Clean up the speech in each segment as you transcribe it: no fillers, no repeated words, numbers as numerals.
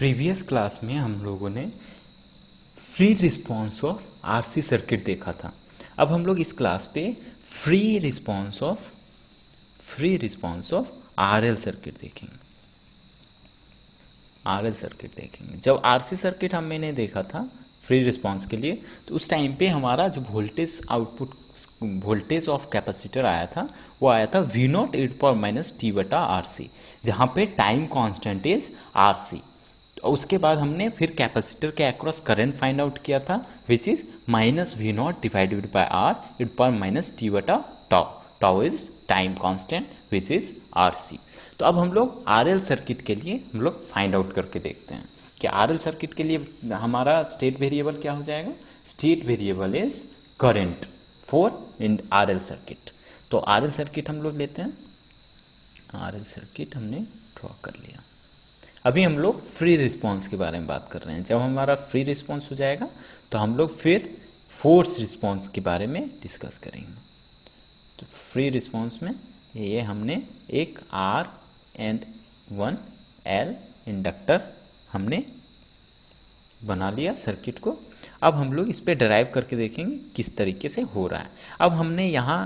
Previous class में हम लोगों ने free response of RC circuit देखा था। अब हम लोग इस क्लास पे free response of RL circuit देखेंगे। जब आरसी सर्किट मैंने देखा था फ्री रिस्पॉन्स के लिए, तो उस टाइम पे हमारा जो वोल्टेज ऑफ कैपेसिटर आया था वो आया था V naught at power minus T बटा आर सी, जहाँ पे time constant is R C. और उसके बाद हमने फिर कैपेसिटर के अक्रॉस करंट फाइंड आउट किया था which is minus V not divided by R at power minus T बटा tau. Tau is time constant which is R C. तो अब हम लोग आरएल सर्किट के लिए हम लोग फाइंड आउट करके देखते हैं कि आरएल सर्किट के लिए हमारा स्टेट वेरिएबल क्या हो जाएगा। State variable is current for in RL circuit. तो आरएल सर्किट हम लोग लेते हैं। आरएल सर्किट हमने ड्रॉ कर लिया। अभी हम लोग फ्री रिस्पॉन्स के बारे में बात कर रहे हैं। जब हमारा फ्री रिस्पॉन्स हो जाएगा तो हम लोग फिर फोर्स रिस्पॉन्स के बारे में डिस्कस करेंगे। तो फ्री रिस्पॉन्स में ये हमने एक आर एंड 1 एल इंडक्टर हमने बना लिया सर्किट को। अब हम लोग इस पे ड्राइव करके देखेंगे किस तरीके से हो रहा है। अब हमने यहाँ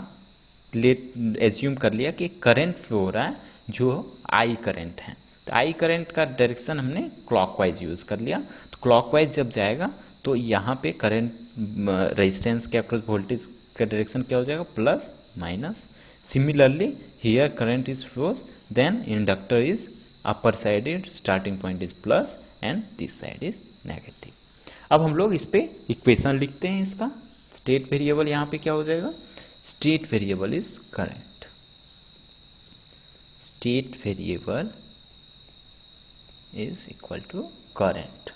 एज्यूम कर लिया कि करंट फ्लो हो रहा है जो आई करंट है। तो आई करंट का डायरेक्शन हमने क्लॉकवाइज यूज़ कर लिया। तो क्लॉकवाइज जब जाएगा तो यहाँ पे करंट रेजिस्टेंस के अक्रॉस वोल्टेज का डायरेक्शन क्या हो जाएगा, plus minus. Similarly here current is flows, then inductor is upper side is starting point is plus and this side is negative. अब हम लोग इस पे इक्वेशन लिखते हैं। इसका स्टेट वेरिएबल यहाँ पे क्या हो जाएगा, state variable is current. State variable is equal to current.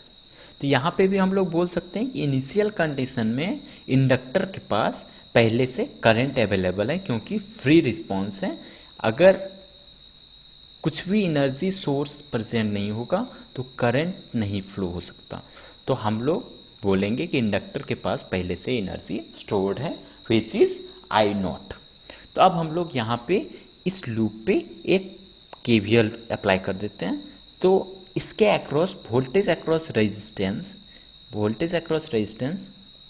तो यहाँ पे भी हम लोग बोल सकते हैं कि इनिशियल कंडीशन में इंडक्टर के पास पहले से करंट अवेलेबल है क्योंकि फ्री रिस्पॉन्स है। अगर कुछ भी एनर्जी सोर्स प्रेजेंट नहीं होगा तो करंट नहीं फ्लो हो सकता। तो हम लोग बोलेंगे कि इंडक्टर के पास पहले से एनर्जी स्टोर्ड है विच इज आई नॉट। तो अब हम लोग यहाँ पे इस लूप पे एक केवीएल अप्लाई कर देते हैं। तो इसके across voltage across resistance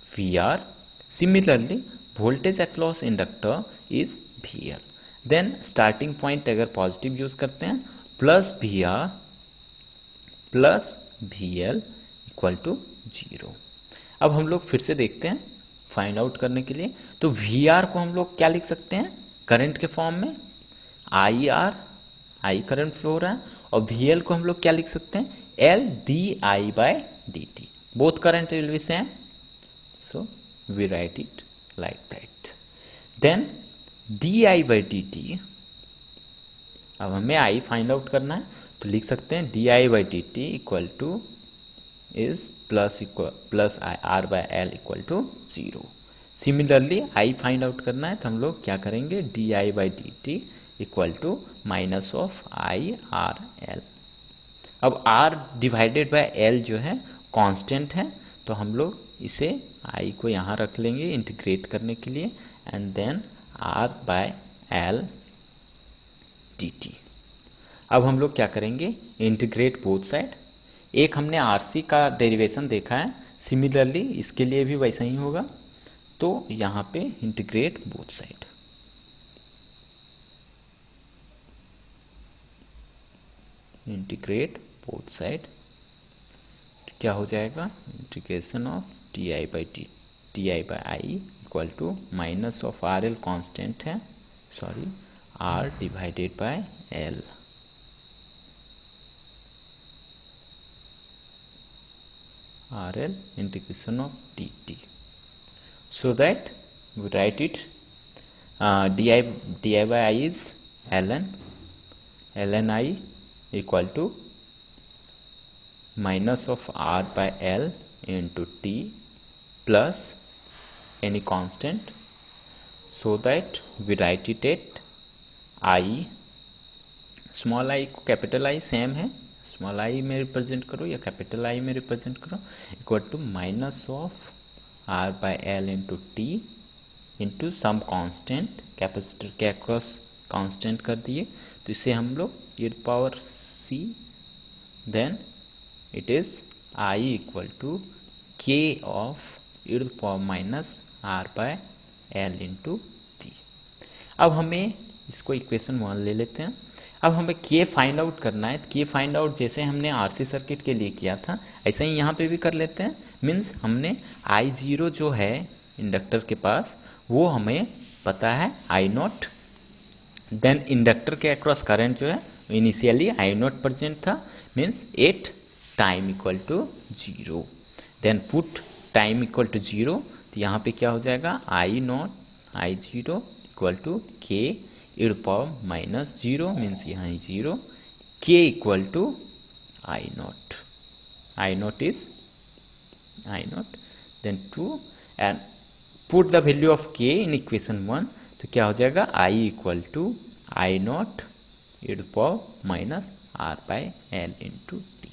V R. Similarly voltage across inductor is V L. Then starting point अगर पॉजिटिव यूज करते हैं plus V R plus V L equal to 0। अब हम लोग फिर से देखते हैं फाइंड आउट करने के लिए। तो वी आर को हम लोग क्या लिख सकते हैं करंट के फॉर्म में, I R, I current flow हो रहा है। और वी एल को हम लोग क्या लिख सकते हैं, L D I by D T. Both current will be same, so we write it like that. Then D I by D T, अब हमें आई फाइंड आउट करना है तो लिख सकते हैं D I by D T equal to is plus I R by L equal to 0। Similarly I find out करना है तो हम लोग क्या करेंगे, D I by D T equal to minus of I R L. अब R divided by L जो है कांस्टेंट है, तो हम लोग इसे आई को यहाँ रख लेंगे इंटीग्रेट करने के लिए, and then R by L D T. अब हम लोग क्या करेंगे, इंटीग्रेट बोथ साइड। एक हमने आरसी का डेरिवेशन देखा है, सिमिलरली इसके लिए भी वैसा ही होगा। तो यहाँ पे integrate both side. Integrate both side क्या हो जाएगा, integration of T I by I equal to minus of R L constant है, sorry R divided by L. R L integration of D T, so that we write it D I by I is L N I equal to minus of r by l into t plus any constant, so that we write it at I, small I को capital I same है, small I में represent करो या capital I में represent करो, equal to minus of r by l into t into some constant, capacitor के across constant कर दिए। तो इसे हम लोग e power c then it is I equal to K of e to the power minus R by L into T. अब हमें इसको इक्वेशन 1 ले लेते हैं। अब हमें के फाइंड आउट करना है। के फाइंड आउट जैसे हमने आरसी सर्किट के लिए किया था ऐसे ही यहाँ पे भी कर लेते हैं। मीन्स हमने आई जीरो जो है इंडक्टर के पास वो हमें पता है आई नॉट। देन इंडक्टर के अक्रॉस करंट जो है इनिशियली आई नॉट परसेंट था, means at time equal to zero. Then put time equal to zero, तो यहाँ पे क्या हो जाएगा I naught I zero equal to K e to power minus zero, means यहाँ zero, K equal to I naught is I naught. Then 2 and put the value of K in equation 1, तो क्या हो जाएगा I equal to I naught e to power minus R by L into T.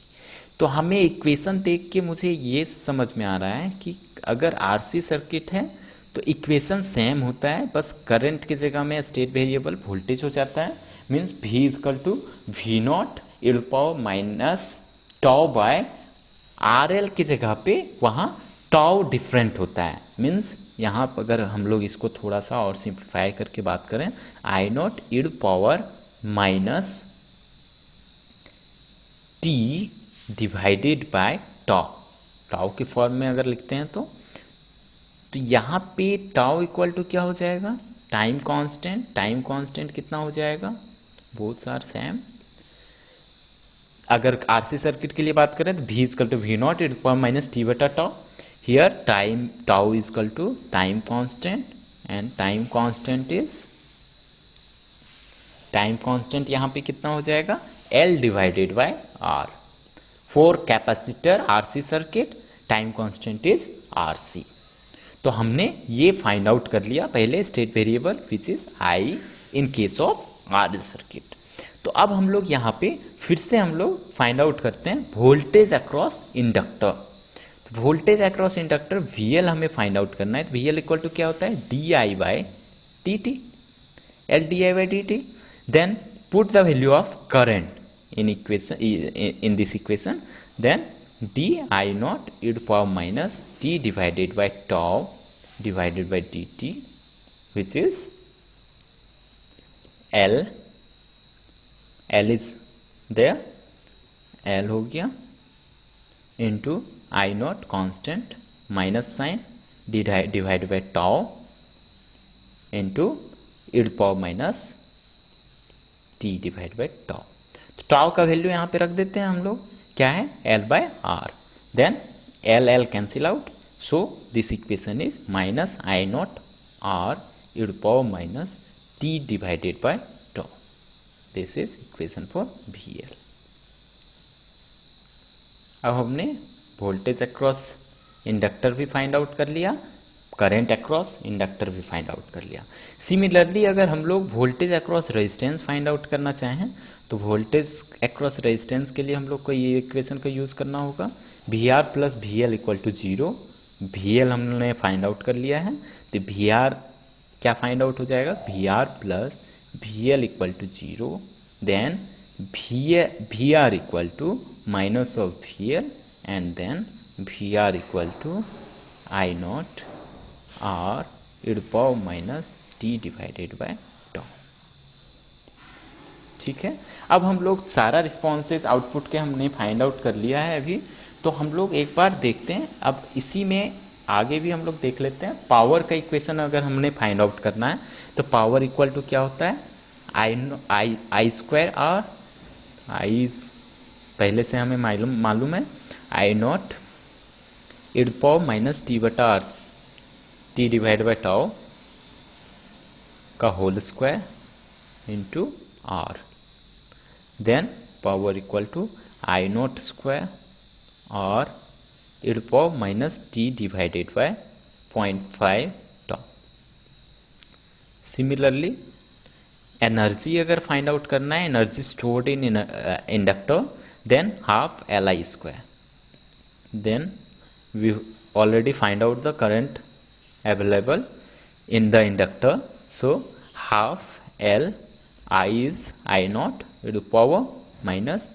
तो हमें equation देख के मुझे ये समझ में आ रहा है कि अगर आरसी सर्किट है तो इक्वेशन सेम होता है, बस करंट की जगह में स्टेट वेरिएबल वोल्टेज हो जाता है। Means V equal to V naught e to power minus tau by R L की जगह पे वहाँ टॉ डिफरेंट होता है। मीन्स यहाँ पर अगर हम लोग इसको थोड़ा सा और सिंप्लीफाई करके बात करें, I naught e to power minus T divided by tau, tau के फॉर्म में अगर लिखते हैं तो यहाँ पे टाउ इक्वल टू क्या हो जाएगा टाइम कांस्टेंट। टाइम कांस्टेंट कितना हो जाएगा, बोथ आर सेम। अगर आरसी सर्किट के लिए बात करें तो v equal to V naught e to power minus T बटा tau. Here time tau equal to time constant and time constant is time constant यहाँ पे कितना हो जाएगा L divided by R। For capacitor RC circuit time constant is RC। तो हमने ये find out कर लिया पहले state variable which is I in case of RL circuit. तो अब हम लोग यहाँ पे फिर से हम लोग फाइंड आउट करते हैं वोल्टेज अक्रॉस इंडक्टर। तो वोल्टेज अक्रॉस इंडक्टर VL हमें फाइंड आउट करना है। तो VL इक्वल टू क्या होता है DI by dt, L DI by dt। Then put the value of current in equation in this equation, then di naught e to power minus t divided by tau divided by dt which is L is there, L हो गया into I naught constant minus sign divide by tau into e to power minus t divide by tau। तो tau का value यहाँ पे रख देते हैं हम लोग, क्या है L by R। Then L cancel out, so this equation is minus I naught R e to power minus t divided by tau. This is equation for VL. अब हमने वोल्टेज अक्रॉस इंडक्टर भी find out कर लिया, current across inductor भी find out कर लिया। Similarly अगर हम लोग voltage across resistance find out करना चाहें तो वोल्टेज अक्रॉस रेजिस्टेंस के लिए हम लोग को ये इक्वेशन का यूज़ करना होगा, VR plus VL equal to zero. VL हमने फाइंड आउट कर लिया है, तो VR क्या फाइंड आउट हो जाएगा VR plus VL equal to zero. Then VR equal to minus of VL and then VR equal to I naught R e to power minus t divided by tau। ठीक है, अब हम लोग सारा responses output के हमने find out कर लिया है अभी। तो हम लोग एक बार देखते हैं, अब इसी में आगे भी हम लोग देख लेते हैं। पावर का इक्वेशन अगर हमने फाइंड आउट करना है तो पावर इक्वल टू क्या होता है आई स्क्वायर आर। आई पहले से हमें मालूम है I naught e to power minus T बटा R T divide by tau का whole square into R. Then power equal to I naught square और e to power minus T divided by 0.5 tau. Similarly energy अगर find out करना है, energy stored in inductor, then half Li square. Then we already find out the current available in the inductor, so half L I is I naught e to power minus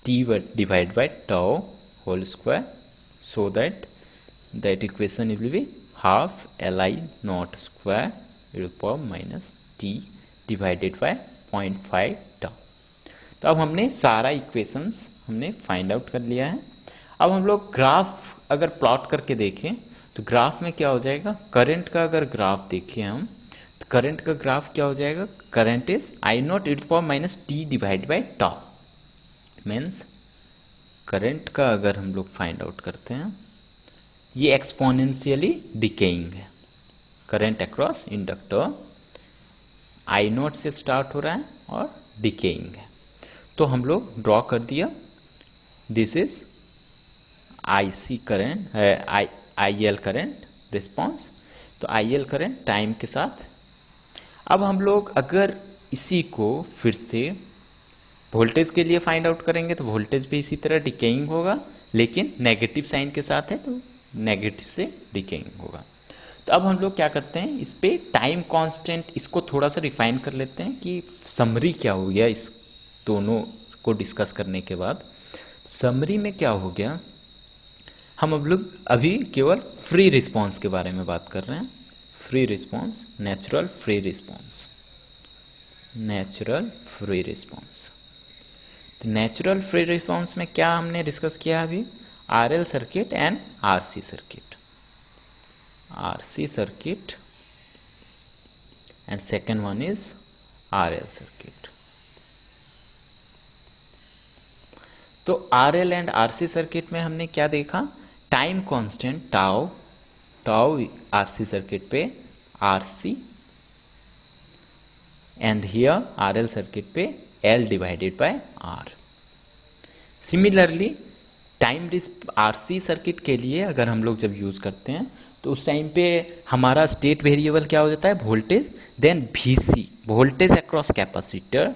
t divide by tau whole square, so that equation will be half Li naught square e to the power minus t divided by 0.5 tau। तो अब हमने सारा equations हमने find out कर लिया है। अब हम लोग ग्राफ अगर प्लॉट करके देखें तो ग्राफ में क्या हो जाएगा, करंट का अगर ग्राफ देखें हम तो करंट का ग्राफ क्या हो जाएगा, current is I naught e to the power minus t divide by tau. Means current का अगर हम लोग फाइंड आउट करते हैं, ये एक्सपोनेंशियली डिकेइंग है। Current across inductor I naught से स्टार्ट हो रहा है और डिकेइंग है। तो हम लोग ड्रॉ कर दिया, this is I C current, I L current response. तो आई एल करेंट टाइम के साथ। अब हम लोग अगर इसी को फिर से वोल्टेज के लिए फाइंड आउट करेंगे तो वोल्टेज भी इसी तरह डिकेइंग होगा, लेकिन नेगेटिव साइन के साथ है तो नेगेटिव से डिकेइंग होगा। तो अब हम लोग क्या करते हैं, इस पे टाइम कांस्टेंट इसको थोड़ा सा रिफाइन कर लेते हैं कि समरी क्या हो गया। इस दोनों को डिस्कस करने के बाद समरी में क्या हो गया, हम अब लोग अभी केवल फ्री रिस्पॉन्स के बारे में बात कर रहे हैं। Free response, natural free response, natural free response. तो नेचुरल फ्री रिस्पॉन्स में क्या हमने डिस्कस किया अभी, RL circuit and RC circuit, RC circuit and second one is RL circuit. तो आरएल एंड आरसी सर्किट में हमने क्या देखा, time constant tau, tau RC circuit पे RC and here RL circuit पे L divided by R. Similarly time RC circuit के लिए अगर हम लोग जब यूज करते हैं तो उस टाइम पे हमारा स्टेट वेरिएबल क्या हो जाता है, voltage, then VC voltage across capacitor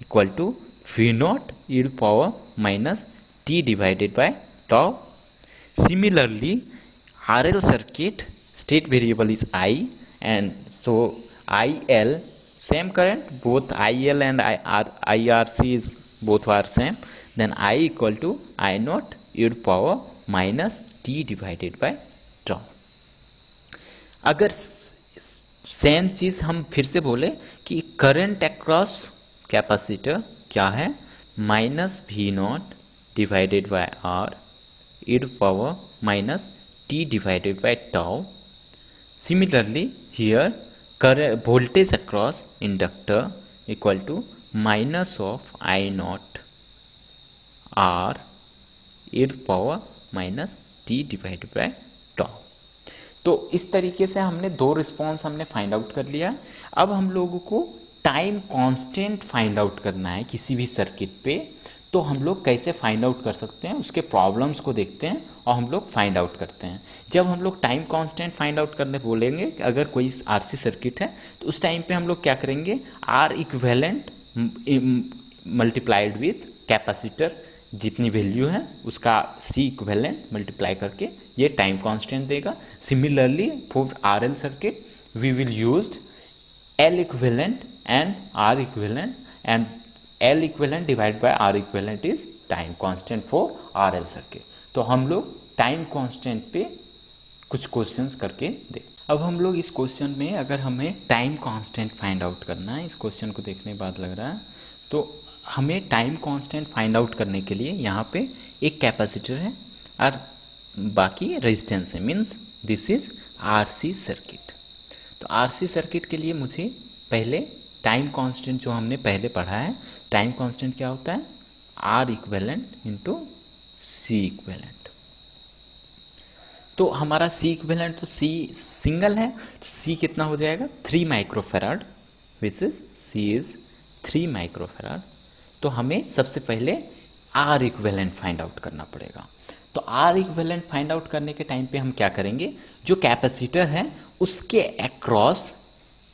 equal to V naught e power minus T divided by tau. Similarly, RL circuit state variable is I, and so IL same current, both IL and IRC is both are same, then I equal to I naught e to power minus t divided by tau। अगर same चीज हम फिर से बोले कि current across capacitor क्या है, minus V not divided by R e to power minus t divided by tau। Similarly here current voltage across inductor equal to minus of I naught r e to power minus t divided by tau। तो इस तरीके से हमने दो response हमने find out कर लिया। अब हम लोगों को टाइम कांस्टेंट फाइंड आउट करना है किसी भी सर्किट पे, तो हम लोग कैसे फाइंड आउट कर सकते हैं, उसके प्रॉब्लम्स को देखते हैं और हम लोग फाइंड आउट करते हैं। जब हम लोग टाइम कांस्टेंट फाइंड आउट करने बोलेंगे, अगर कोई आरसी सर्किट है तो उस टाइम पे हम लोग क्या करेंगे, R equivalent multiplied with capacitor जितनी वैल्यू है उसका सी इक्विवेलेंट मल्टीप्लाई करके ये टाइम कांस्टेंट देगा। Similarly for RL circuit we will used L equivalent and R equivalent, and L equivalent divided by R equivalent is time constant for RL circuit। तो हम लोग time constant पे कुछ questions करके देख। अब हम लोग इस क्वेश्चन में अगर हमें टाइम कांस्टेंट फाइंड आउट करना है, इस क्वेश्चन को देखने के बाद लग रहा है, तो हमें टाइम कांस्टेंट फाइंड आउट करने के लिए यहाँ पे एक कैपेसिटर है और बाकी रेजिस्टेंस है, means this is RC circuit. तो आरसी सर्किट के लिए मुझे पहले टाइम कांस्टेंट जो हमने पहले पढ़ा है, टाइम कांस्टेंट क्या होता है, R equivalent into C equivalent. तो हमारा सी इक्विवेलेंट तो सी सिंगल है, तो सी कितना हो जाएगा 3 microfarad, which is C is 3 microfarad. तो हमें सबसे पहले आर इक्विवेलेंट फाइंड आउट करना पड़ेगा। तो आर इक्विवेलेंट फाइंड आउट करने के टाइम पे हम क्या करेंगे, जो कैपेसिटर है उसके अक्रॉस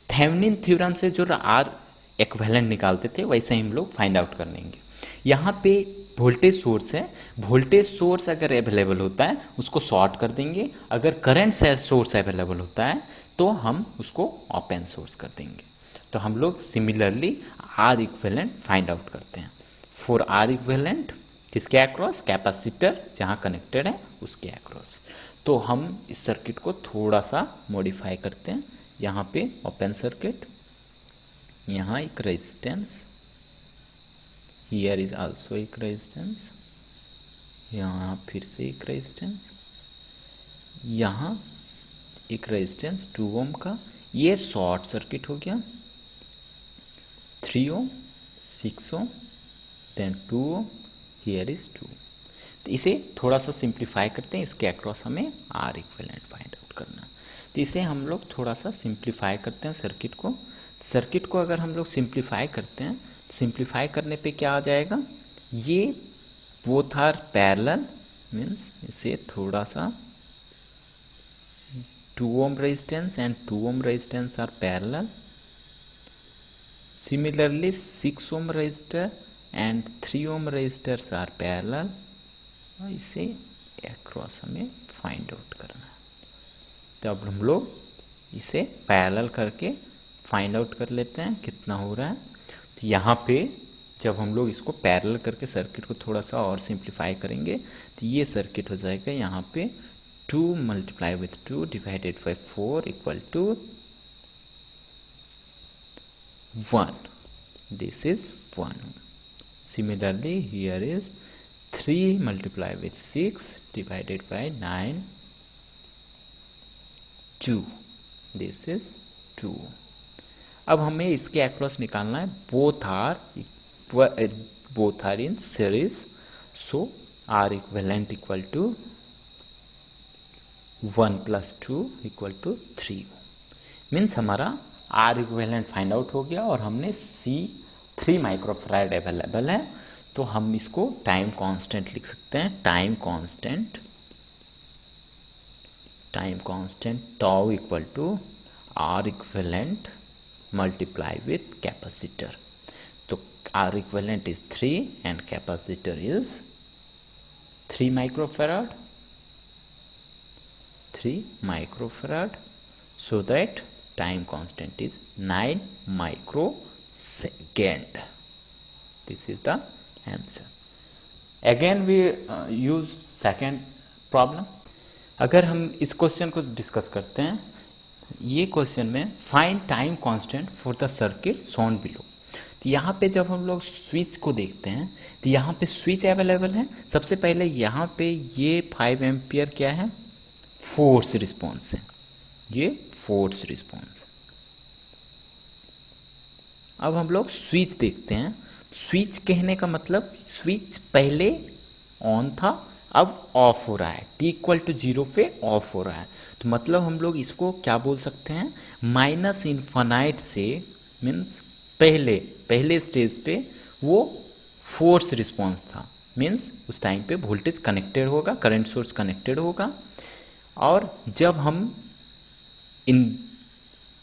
थेवेनिन थ्योरम से जो आर इक्विवेलेंट निकालते थे वैसे ही हम लोग फाइंड आउट कर लेंगे। यहाँ पे वोल्टेज सोर्स है, वोल्टेज सोर्स अगर अवेलेबल होता है उसको शॉर्ट कर देंगे, अगर करंट सोर्स अवेलेबल होता है तो हम उसको ओपन सोर्स कर देंगे। तो हम लोग similarly R equivalent find out करते हैं। फॉर आर इक्विवेलेंट किसके अक्रॉस? कैपेसिटर जहाँ कनेक्टेड है उसके अक्रॉस। तो हम इस सर्किट को थोड़ा सा मॉडिफाई करते हैं। यहाँ पे ओपन सर्किट, यहाँ एक रेजिस्टेंस, हियर इज आल्सो एक रेजिस्टेंस, यहाँ फिर से एक रेजिस्टेंस, यहाँ एक रेजिस्टेंस 2 ओम का, ये शॉर्ट सर्किट हो गया। 3 ओम, 6 ओम, देन 2 ओम, हियर इज 2। तो इसे थोड़ा सा सिंप्लीफाई करते हैं, इसके अक्रॉस हमें आर इक्विवेलेंट फाइंड आउट करना है। तो इसे हम लोग थोड़ा सा सिंप्लीफाई करते हैं सर्किट को। सर्किट को अगर हम लोग सिंप्लीफाई करते हैं, सिंप्लीफाई करने पे क्या आ जाएगा? ये बोथ आर पैरेलल, मीन्स इसे थोड़ा सा 2 ohm resistance and 2 ohm resistance are parallel. Similarly 6 ohm resistor and 3 ohm resistors are parallel. और इसे अक्रॉस हमें फाइंड आउट करना है। तो अब हम लोग इसे पैरेलल करके फाइंड आउट कर लेते हैं कितना हो रहा है। तो यहाँ पे जब हम लोग इसको पैरेलल करके सर्किट को थोड़ा सा और सिंप्लीफाई करेंगे तो ये सर्किट हो जाएगा यहाँ पे 2 multiply with 2 divided by 4 equal to 1. This is 1. Similarly, here is 3 multiply with 6 divided by 9, 2. This is 2. अब हमें इसके अक्रॉस निकालना है। Both are in series, so R equivalent equal to 1 + 2 = 3। Means हमारा आर इक्विवेलेंट फाइंड आउट हो गया और हमने सी 3 माइक्रोफैराड अवेलेबल है। तो हम इसको टाइम कांस्टेंट लिख सकते हैं। Time constant tau equal to R equivalent multiply with capacitor. तो R equivalent is 3 and capacitor is 3 microfarad, 3 microfarad, so that time constant is 9 microsecond. This is the answer. Again we use second problem. अगर हम इस question को discuss करते हैं, ये question में find time constant for the circuit shown below. तो यहाँ पे जब हम लोग स्विच को देखते हैं तो यहाँ पे स्विच अवेलेबल है। सबसे पहले यहाँ पे ये 5 एम्पियर क्या है? फोर्स रिस्पॉन्स है, ये फोर्स रिस्पॉन्स। अब हम लोग स्विच देखते हैं। स्विच कहने का मतलब स्विच पहले ऑन था, अब ऑफ हो रहा है, t = 0 पे ऑफ हो रहा है। तो मतलब हम लोग इसको क्या बोल सकते हैं? माइनस इन्फानाइट से, मीन्स पहले स्टेज पे वो फोर्स रिस्पॉन्स था, मीन्स उस टाइम पे वोल्टेज कनेक्टेड होगा, करंट सोर्स कनेक्टेड होगा। और जब हम इन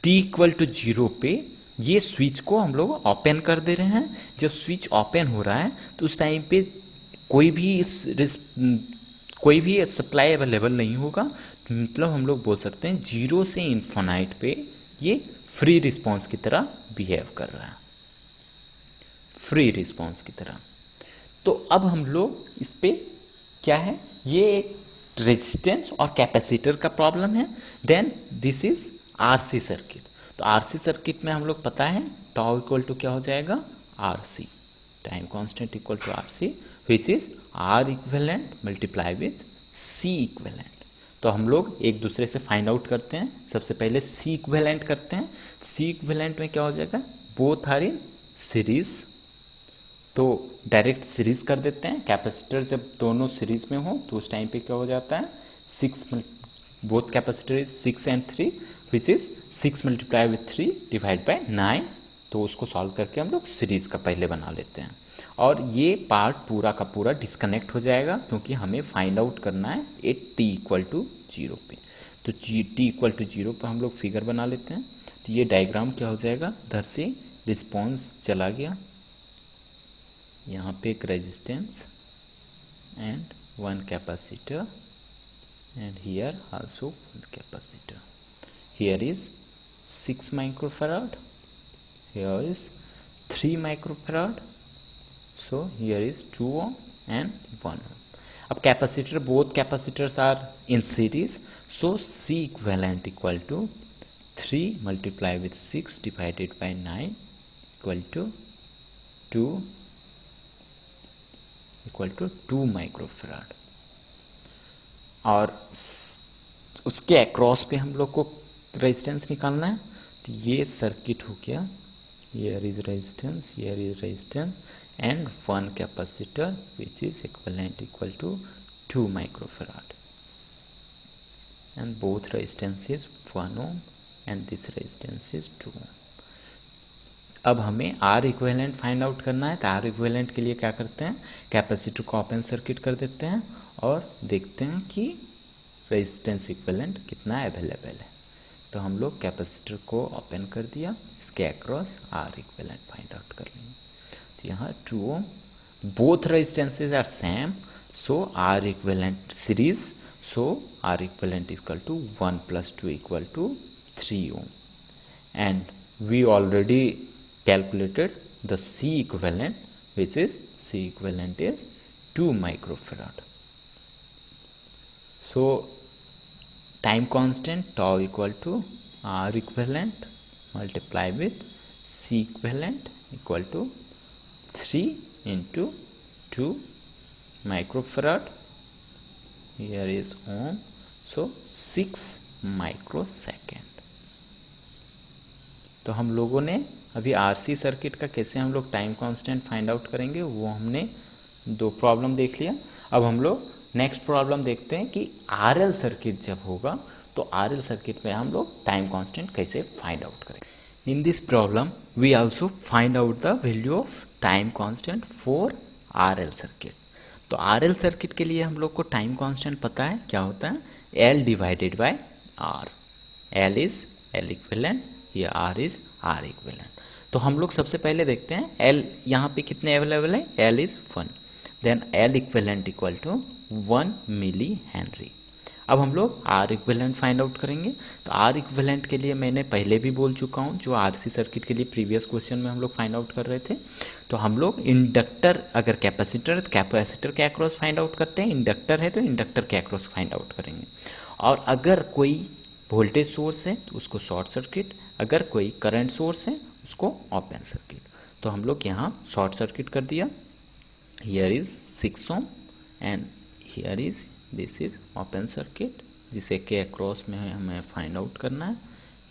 t = 0 पे ये स्विच को हम लोग ओपन कर दे रहे हैं। जब स्विच ओपन हो रहा है तो उस टाइम पे कोई भी सप्लाई अवेलेबल नहीं होगा। तो मतलब हम लोग बोल सकते हैं 0 से इन्फिनाइट पे ये फ्री रिस्पॉन्स की तरह बिहेव कर रहा है, फ्री रिस्पॉन्स की तरह। तो अब हम लोग इस पे क्या है, ये एक रेजिस्टेंस और कैपेसिटर का प्रॉब्लम है। Then this is RC circuit. तो आरसी सर्किट में हम लोग पता है टाउ इक्वल टू क्या हो जाएगा? RC, time constant equal to RC, which is R equivalent multiply with C equivalent. तो हम लोग एक दूसरे से फाइंड आउट करते हैं। सबसे पहले सी इक्विवेलेंट करते हैं। सी इक्विवेलेंट में क्या हो जाएगा? बोथ आर इन सीरीज, तो डायरेक्ट सीरीज कर देते हैं। कैपेसिटर जब दोनों सीरीज में हो तो उस टाइम पे क्या हो जाता है? 6, both capacitor is 6 and 3 which is 6 × 3 divide by 9। तो उसको सॉल्व करके हम लोग सीरीज का पहले बना लेते हैं और ये पार्ट पूरा का पूरा डिस्कनेक्ट हो जाएगा क्योंकि हमें फाइंड आउट करना है एट t = 0 पे। तो t = 0 पे हम लोग फिगर बना लेते हैं। तो ये डायग्राम क्या हो जाएगा? इधर से रिस्पॉन्स चला गया, यहाँ पे एक resistance and 1 capacitor and here also 1 capacitor. Here is 6 microfarad, here is 3 microfarad, so here is 2 ohm and 1 ohm. अब capacitor, both capacitors are in series, so C equivalent equal to 3 multiply with 6 divided by 9 equal to 2 microfarad. और उसके across पे हम लोग को resistance निकालना है, तो ये सर्किट हो गया, here is resistance, here is resistance and one capacitor which is equivalent equal to 2 microfarad, and both resistance is 1 ohm and this resistance is 2 ohm. अब हमें R इक्विवेलेंट फाइंड आउट करना है, तो R इक्विवेलेंट के लिए क्या करते हैं, कैपेसिटर को ओपन सर्किट कर देते हैं और देखते हैं कि रेजिस्टेंस इक्विवेलेंट कितना अवेलेबल है। तो हम लोग कैपेसिटर को ओपन कर दिया, इसके across R equivalent find out कर लेंगे। तो यहाँ 2 ohm, both resistances are same, so R equivalent series, so R equivalent equal to 1 + 2 equal to 3 ohm, and we already calculated the C equivalent, which is C equivalent is 2 microfarad. So time constant tau equal to R equivalent multiply with C equivalent equal to 3 into 2 microfarad, here is ohm, so 6 microsecond. तो हम लोगों ने अभी RC circuit का कैसे हम लोग time constant find out करेंगे वो हमने 2 प्रॉब्लम देख लिया। अब हम लोग नेक्स्ट प्रॉब्लम देखते हैं कि आरएल सर्किट जब होगा तो आरएल सर्किट में हम लोग टाइम कांस्टेंट कैसे फाइंड आउट करेंगे। In this problem we also find out the value of time constant for RL circuit. तो आरएल सर्किट के लिए हम लोग को टाइम कांस्टेंट पता है क्या होता है, L divided by R. L is L equivalent, ये R इज R इक्विवेलेंट। तो हम लोग सबसे पहले देखते हैं L यहाँ पे कितने अवेलेबल है, L is 1, then L equivalent equal to 1 millihenry. अब हम लोग R इक्विवेलेंट फाइंड आउट करेंगे। तो R इक्विवेलेंट के लिए मैंने पहले भी बोल चुका हूँ, जो RC सर्किट के लिए प्रीवियस क्वेश्चन में हम लोग फाइंड आउट कर रहे थे। तो हम लोग इंडक्टर, अगर कैपेसिटर है तो कैपेसिटर के अक्रॉस फाइंड आउट करते हैं, इंडक्टर है तो इंडक्टर के अक्रॉस फाइंड आउट करेंगे। और अगर कोई वोल्टेज सोर्स है तो उसको शॉर्ट सर्किट, अगर कोई करंट सोर्स है उसको ओपन सर्किट। तो हम लोग यहाँ शॉर्ट सर्किट कर दिया, here is 6 ohm and here is this is open circuit, जिसे के अक्रॉस में हमें फाइंड आउट करना है,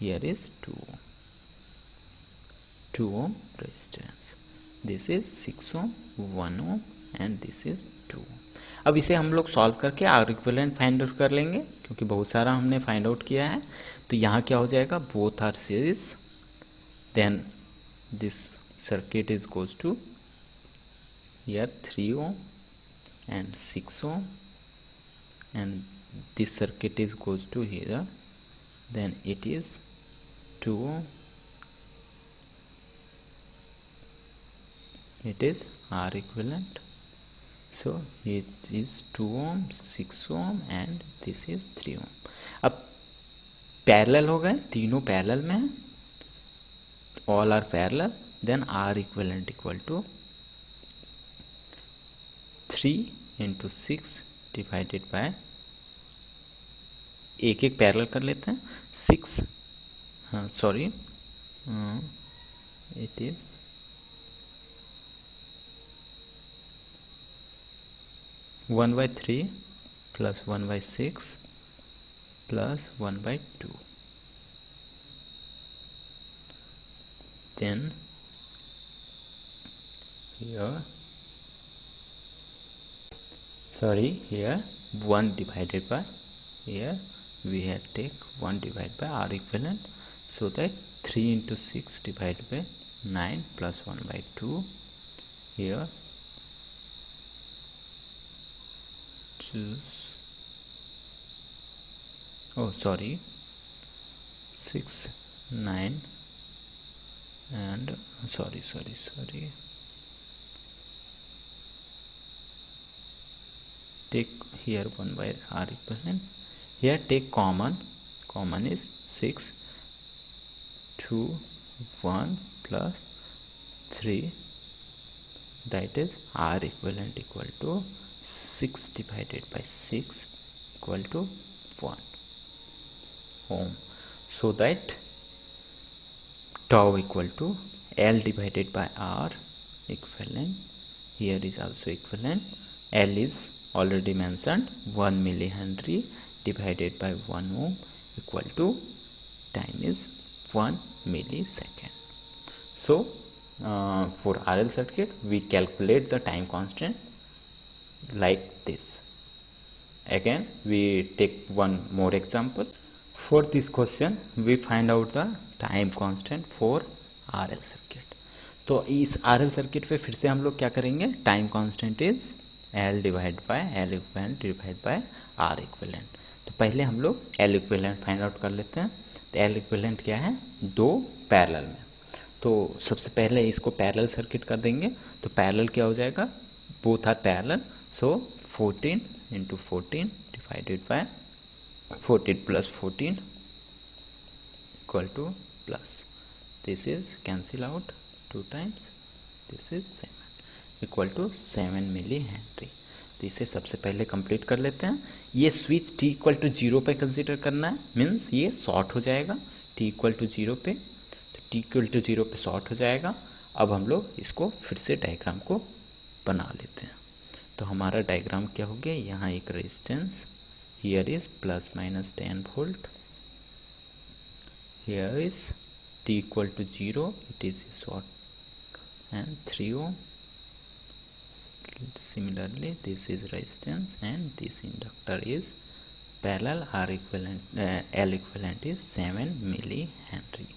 here is 2 ohm resistance, this is 6 ohm, 1 ohm and this is 2 ohm. अब इसे हम लोग सॉल्व करके आर इक्विवेलेंट फाइंड आउट कर लेंगे, क्योंकि बहुत सारा हमने फाइंड आउट किया है। तो यहाँ क्या हो जाएगा, both are series, then this circuit is goes to here 3 ohm and 6 ohm, and this circuit is goes to here, then it is 2 ohm, it is R equivalent, so it is 2 ohm, 6 ohm and this is 3 ohm. अब parallel हो गए, तीनों parallel में है, all are parallel, then R equivalent equal to 3 into 6 divided by, एक एक parallel कर लेते हैं, 6, हाँ sorry, it is 1/3 plus 1/6 plus 1/2. Then here 1 divided by, here we have take 1 divided by R equivalent, so that 3 into 6 divided by 9 plus 1/2, here choose, oh sorry, 6 9 and sorry take here 1 by R equivalent, here take common is 6, 2 1 plus 3 that is R equivalent equal to 6 divided by 6 equal to 1 ohm. So that tau equal to L divided by R equivalent. Here is also equivalent. L is already mentioned 1 millihenry divided by 1 ohm equal to time is 1 millisecond. So for RL circuit we calculate the time constant like this. Again we take one more example. For this question we find out the time constant for RL circuit. तो इस RL circuit पे फिर से हम लोग क्या करेंगे, time constant is L divide by L equivalent divide by R equivalent. तो पहले हम लोग L इक्विवेलेंट फाइंड आउट कर लेते हैं. तो L इक्विवेलेंट क्या है, दो पैरेलल में. तो सबसे पहले इसको पैरेलल सर्किट कर देंगे. तो पैरेलल क्या हो जाएगा, both are parallel, so 14 into 14 divided by 14 plus 14 equal to plus, this is cancel out 2 times, this is 7 equal to 7 milli henry. तो इसे सबसे पहले कंप्लीट कर लेते हैं. ये स्विच t इक्वल टू 0 पे कंसीडर करना है, मीन्स ये शॉर्ट हो जाएगा t इक्वल टू 0 पे. तो t इक्वल टू 0 पे शॉर्ट हो जाएगा. अब हम लोग इसको फिर से डायग्राम को बना लेते हैं. तो हमारा डायग्राम क्या हो गया, यहाँ एक resistance, here is plus minus 10 volt, here is t equal to 0, it is short, and 3 ohm. Similarly this is resistance and this inductor is parallel. R equivalent L equivalent is 7 millihenry.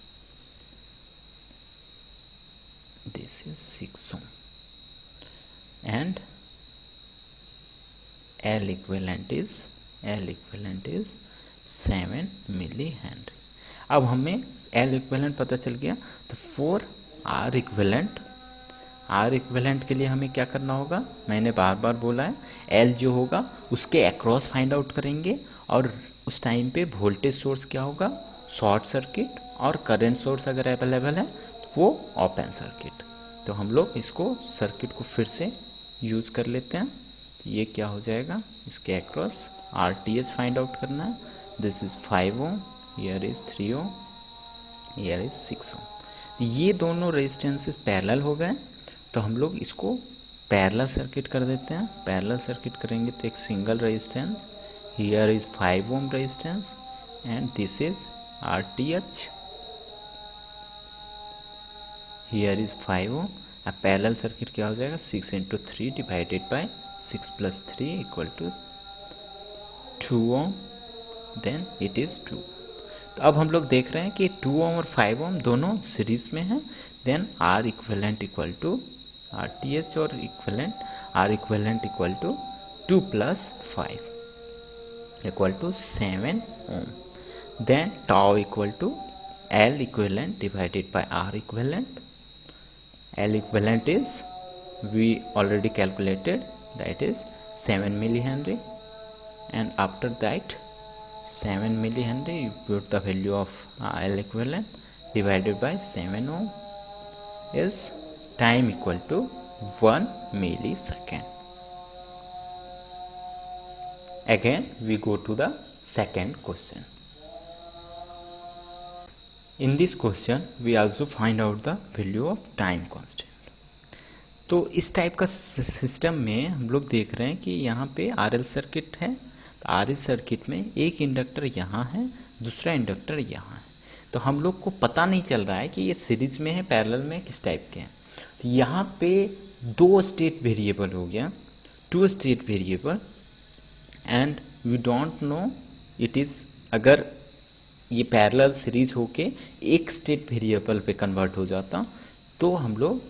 This is 6 ohm and L equivalent is 7 millihenry. अब हमें L equivalent पता चल गया. तो for R equivalent के लिए हमें क्या करना होगा, मैंने बार बार बोला है, L जो होगा उसके अक्रॉस फाइंड आउट करेंगे. और उस टाइम पे वोल्टेज सोर्स क्या होगा, शॉर्ट सर्किट, और करंट सोर्स अगर अवेलेबल है तो वो ओपन सर्किट. तो हम लोग इसको सर्किट को फिर से यूज़ कर लेते हैं. तो ये क्या हो जाएगा, इसके अक्रॉस RTH फाइंड आउट करना है. This is 5 ohm, here is 3 ohm, here is 6 ohm. ये दोनों रेजिस्टेंसेस पैरेलल हो गए. तो हम लोग इसको पैरेलल सर्किट कर देते हैं. पैरेलल सर्किट करेंगे तो एक single resistance, here is 5 ohm resistance and this is RTH, here is 5 ohm. अब पैरेलल सर्किट क्या हो जाएगा, 6 into 3 divided by 6 plus 3 equal to 2 ohm, then it is 2. तो अब हम लोग देख रहे हैं कि 2 ओम और 5 ओम दोनों सीरीज में हैं. Then R equivalent equal to RTH और equivalent R equivalent equal to 2 plus 5 equal to 7 ohm. Then tau equal to L equivalent divided by R equivalent. L equivalent is, we already calculated, that is 7 millihenry, and after that 7 millihenry you put the value of L equivalent divided by 7 ohm is time equal to 1 millisecond. Again we go to the second question. In this question we also find out the value of time constant. तो इस type का system में हम लोग देख रहे हैं कि यहाँ पे RL सर्किट है. तो RL सर्किट में एक इंडक्टर यहाँ है, दूसरा इंडक्टर यहाँ है. तो हम लोग को पता नहीं चल रहा है कि ये सीरीज में है, पैरेलल में, किस टाइप के हैं. तो यहाँ पे 2 स्टेट वेरिएबल हो गया, 2 state variable, and we don't know it is, अगर ये पैरेलल सीरीज होके एक स्टेट वेरिएबल पे कन्वर्ट हो जाता तो हम लोग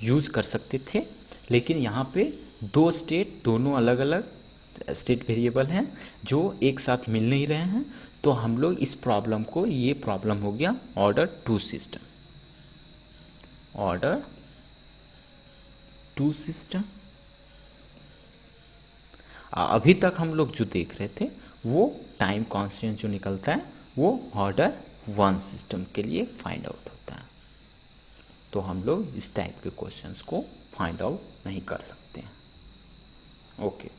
यूज़ कर सकते थे. लेकिन यहाँ पे 2 स्टेट, दोनों अलग अलग स्टेट वेरिएबल हैं जो एक साथ मिल नहीं रहे हैं. तो हम लोग इस प्रॉब्लम को, ये प्रॉब्लम हो गया ऑर्डर 2 सिस्टम. Order 2 system. अभी तक हम लोग जो देख रहे थे वो टाइम कांस्टेंट जो निकलता है वो ऑर्डर 1 सिस्टम के लिए फाइंड आउट होता है. तो हम लोग इस टाइप के क्वेश्चंस को फाइंड आउट नहीं कर सकते हैं। ओके।